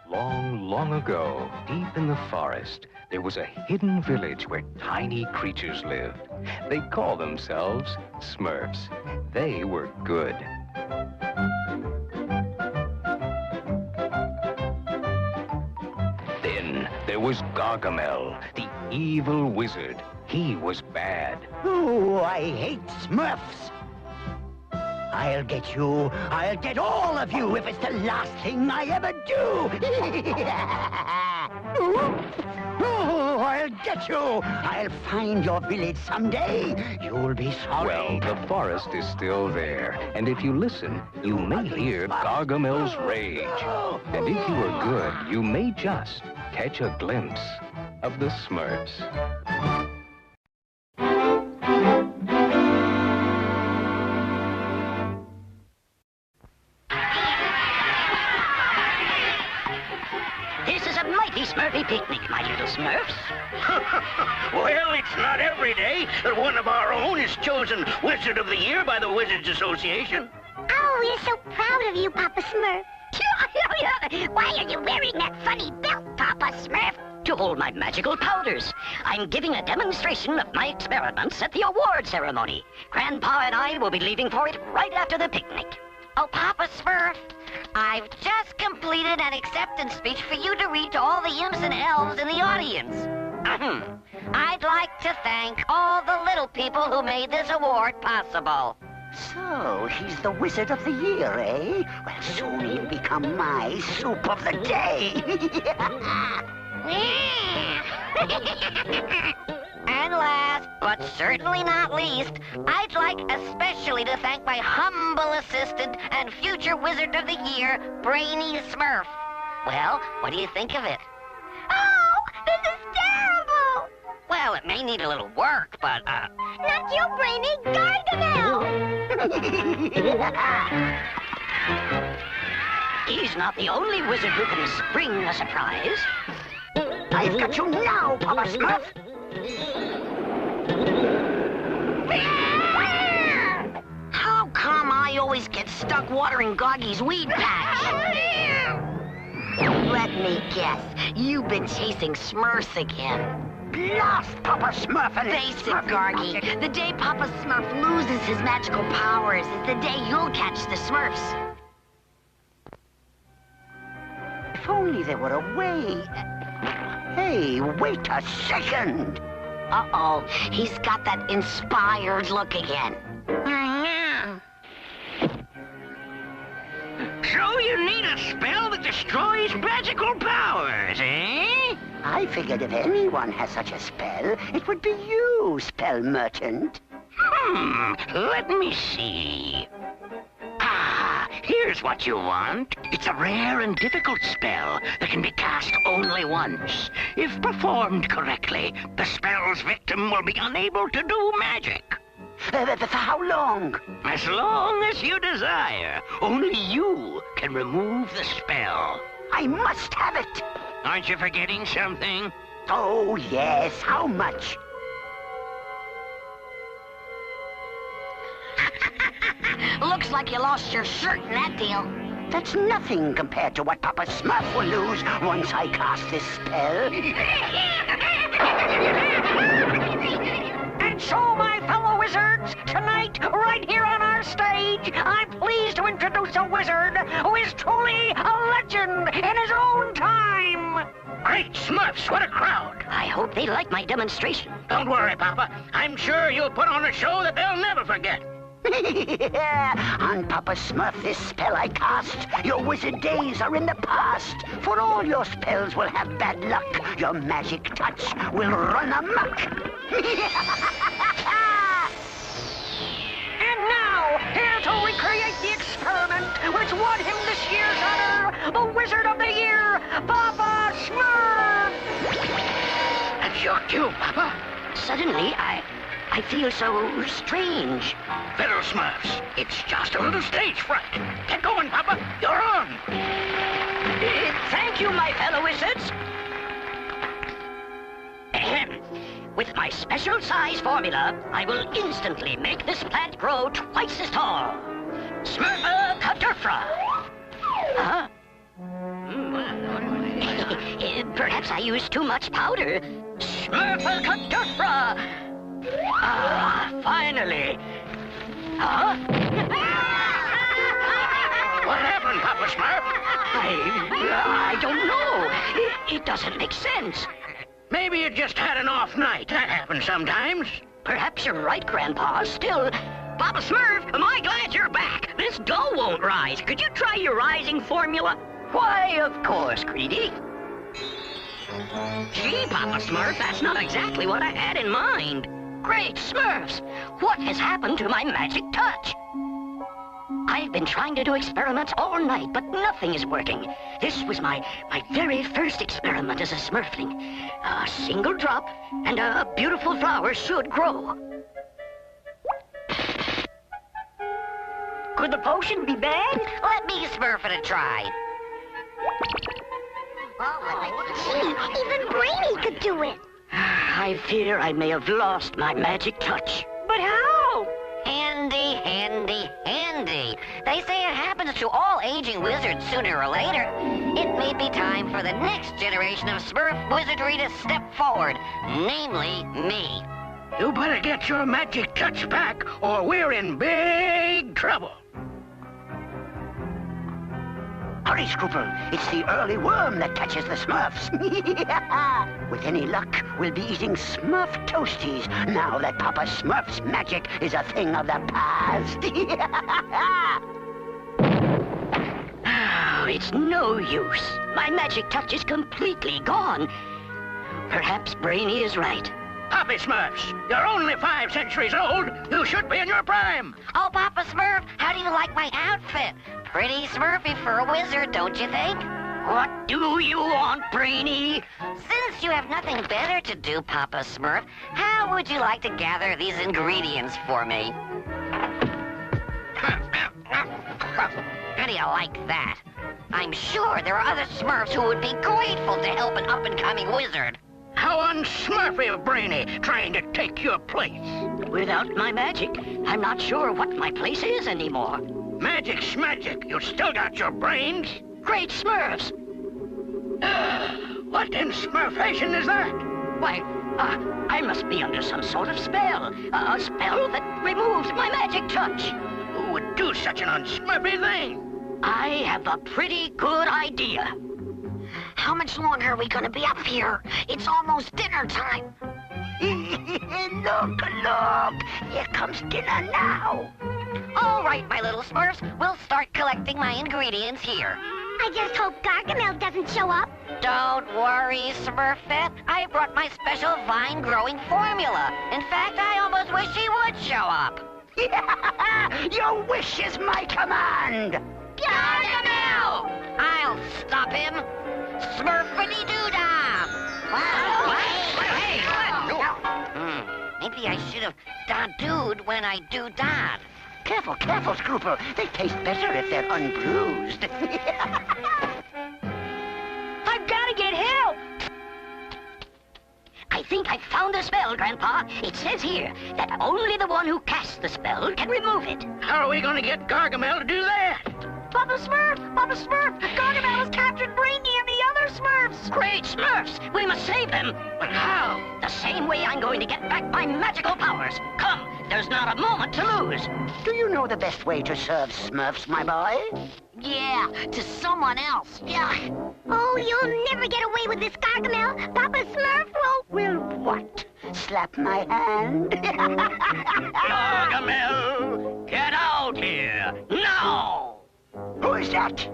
Long, long ago, deep in the forest, there was a hidden village where tiny creatures lived. They called themselves Smurfs. They were good. Then there was Gargamel, the evil wizard. He was bad. Oh, I hate Smurfs. I'll get you. I'll get all of you if it's the last thing I ever do. Oh, I'll get you. I'll find your village someday. You'll be sorry. Well, the forest is still there, and if you listen, you may hear Gargamel's rage. And if you are good, you may just catch a glimpse of the Smurfs. This is a mighty Smurfy picnic, my little Smurfs. Well, it's not every day that one of our own is chosen Wizard of the Year by the Wizards Association. Oh, we're so proud of you, Papa Smurf. Why are you wearing that funny belt, Papa Smurf? To hold my magical powders. I'm giving a demonstration of my experiments at the award ceremony. Grandpa and I will be leaving for it right after the picnic. Oh, Papa Smurf, I've just completed an acceptance speech for you to read to all the imps and elves in the audience. I'd like to thank all the little people who made this award possible. So, he's the Wizard of the Year, eh? Well, soon he'll become my soup of the day. And last, but certainly not least, I'd like especially to thank my humble assistant and future Wizard of the Year, Brainy Smurf. Well, what do you think of it? Oh, this is terrible! Well, it may need a little work, but, Not you, Brainy, Gargamel! he's not the only wizard who can spring a surprise. I've got you now, Papa Smurf. How come I always get stuck watering Goggy's weed patch? Let me guess, you've been chasing Smurfs again. Blast Papa Smurf and his Face it, Smurfy Gargy, pocket. the day Papa Smurf loses his magical powers is the day you'll catch the Smurfs. If only there were a way. Hey, wait a second. Uh-oh, he's got that inspired look again. So you need a spell that destroys magical powers, eh? I figured if anyone has such a spell, it would be you, spell merchant. Let me see. Ah, here's what you want. It's a rare and difficult spell that can be cast only once. If performed correctly, the spell's victim will be unable to do magic. For how long? As long as you desire. Only you can remove the spell. I must have it. Aren't you forgetting something? Oh, yes. How much? Looks like you lost your shirt in that deal. That's nothing compared to what Papa Smurf will lose once I cast this spell. And so, my fellow wizards, tonight, right here on our stage, I'm pleased to introduce a wizard who is truly a legend in his own time. Great Smurfs, what a crowd. I hope they like my demonstration. Don't worry, Papa. I'm sure you'll put on a show that they'll never forget. On Papa Smurf, this spell I cast, your wizard days are in the past. For all your spells will have bad luck. Your magic touch will run amok. And now, here to recreate the experiment which won him this year's honor, the Wizard of the Year, Papa Smurf! That's your cue, Papa. Suddenly, I feel so strange. Little Smurfs, it's just a little stage fright. Get going, Papa. You're on. Thank you, my fellow wizards. Ahem. With my special size formula, I will instantly make this plant grow twice as tall. Smurfadurfra. Huh? Perhaps I used too much powder. Smurfadurfra. Finally. Huh? What happened, Papa Smurf? I don't know. It doesn't make sense. Maybe you just had an off night. That happens sometimes. Perhaps you're right, Grandpa. Still, Papa Smurf, am I glad you're back? This dough won't rise. Could you try your rising formula? Why, of course, Greedy. Gee, Papa Smurf, that's not exactly what I had in mind. Great Smurfs! What has happened to my magic touch? I've been trying to do experiments all night, but nothing is working. This was my very first experiment as a Smurfling. A single drop, and a beautiful flower should grow. Could the potion be bad? Let me Smurf it a try. Even Brainy could do it. I fear I may have lost my magic touch. But how? Handy, handy, handy. They say it happens to all aging wizards sooner or later. It may be time for the next generation of Smurf wizardry to step forward, namely me. You better get your magic touch back, or we're in big trouble. Hurry, Scroople. It's the early worm that catches the Smurfs. With any luck, we'll be eating Smurf toasties now that Papa Smurf's magic is a thing of the past. Oh, it's no use. My magic touch is completely gone. Perhaps Brainy is right. Papa Smurfs, you're only 5 centuries old. You should be in your prime. Oh, Papa Smurf, how do you like my outfit? Pretty Smurfy for a wizard, don't you think? What do you want, Brainy? Since you have nothing better to do, Papa Smurf, how would you like to gather these ingredients for me? How do you like that? I'm sure there are other Smurfs who would be grateful to help an up-and-coming wizard. How unsmurfy of Brainy, trying to take your place. Without my magic, I'm not sure what my place is anymore. Magic's magic. You still got your brains? Great Smurfs! What in Smurfation is that? Why, I must be under some sort of spell. A spell that removes my magic touch. Who would do such an unsmurfy thing? I have a pretty good idea. How much longer are we gonna be up here? It's almost dinner time. Look, here comes dinner now. All right, my little Smurfs, we'll start collecting my ingredients here. I just hope Gargamel doesn't show up. Don't worry, Smurfette. I brought my special vine-growing formula. In fact, I almost wish he would show up. Your wish is my command. Gargamel! I'll stop him. Smurfity-doo-dah! Hey, maybe I should have da-dooed when I do-dad. Careful, Scroople. They taste better if they're unbruised. I've got to get help. I think I've found the spell, Grandpa. It says here that only the one who casts the spell can remove it. How are we going to get Gargamel to do that? Papa Smurf! Gargamel has captured Brainy and the other Smurfs! Great Smurfs! We must save them! But how? The same way I'm going to get back my magical powers. Come, there's not a moment to lose. Do you know the best way to serve Smurfs, my boy? Yeah, to someone else. Yeah. Oh, you'll never get away with this, Gargamel. Papa Smurf Will what? Slap my hand? Gargamel, get out here, now! Who is that?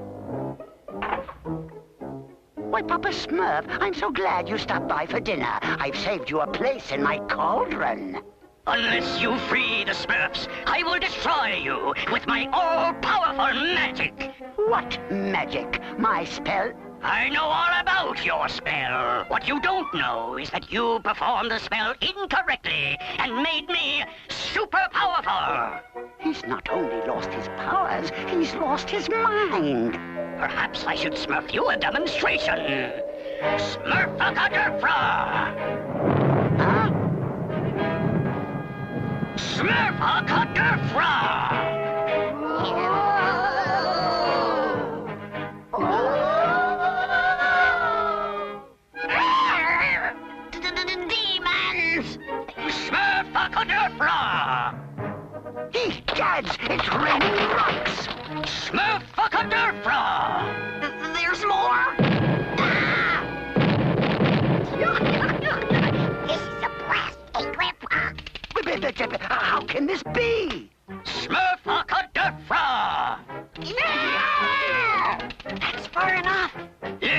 Why, Papa Smurf, I'm so glad you stopped by for dinner. I've saved you a place in my cauldron. Unless you free the Smurfs, I will destroy you with my all-powerful magic. What magic? My spell? I know all about your spell. What you don't know is that you performed the spell incorrectly and made me super powerful. He's not only lost his powers, he's lost his mind. Perhaps I should Smurf you a demonstration. Smurfadurfra! Huh? Smurfadurfra!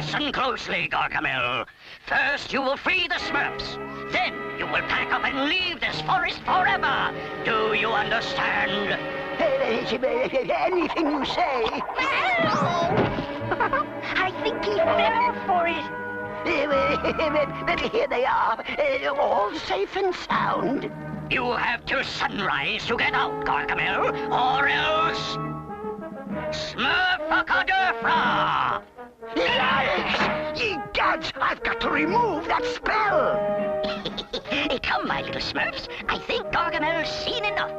Listen closely, Gargamel. First, you will free the Smurfs. Then, you will pack up and leave this forest forever. Do you understand? Anything you say. I think he fell for it. Here they are, all safe and sound. You have till sunrise to get out, Gargamel, or else... Smurfacadefra! Yikes! Ye gods, I've got to remove that spell! Come, my little Smurfs. I think Gargamel's seen enough.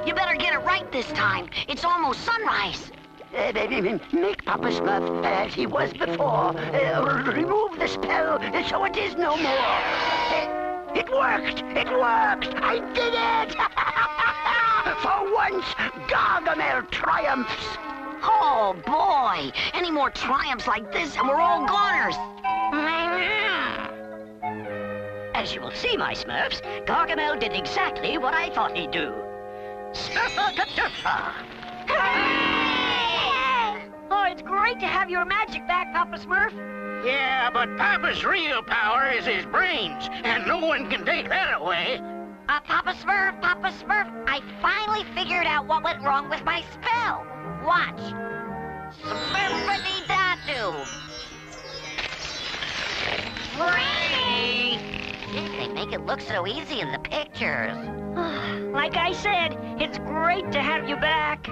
You better get it right this time. It's almost sunrise. Make Papa Smurf as he was before. Remove the spell so it is no more. It worked! It worked! I did it! For once, Gargamel triumphs. Oh, boy. Any more triumphs like this and we're all goners. As you will see, my Smurfs, Gargamel did exactly what I thought he'd do. Smurfacadefra! Oh, it's great to have your magic back, Papa Smurf. Yeah, but Papa's real power is his brains, and no one can take that away. Papa Smurf, I finally figured out what went wrong with my spell. Watch. Smurfity-doo. Brainy! They make it look so easy in the pictures. Like I said, it's great to have you back.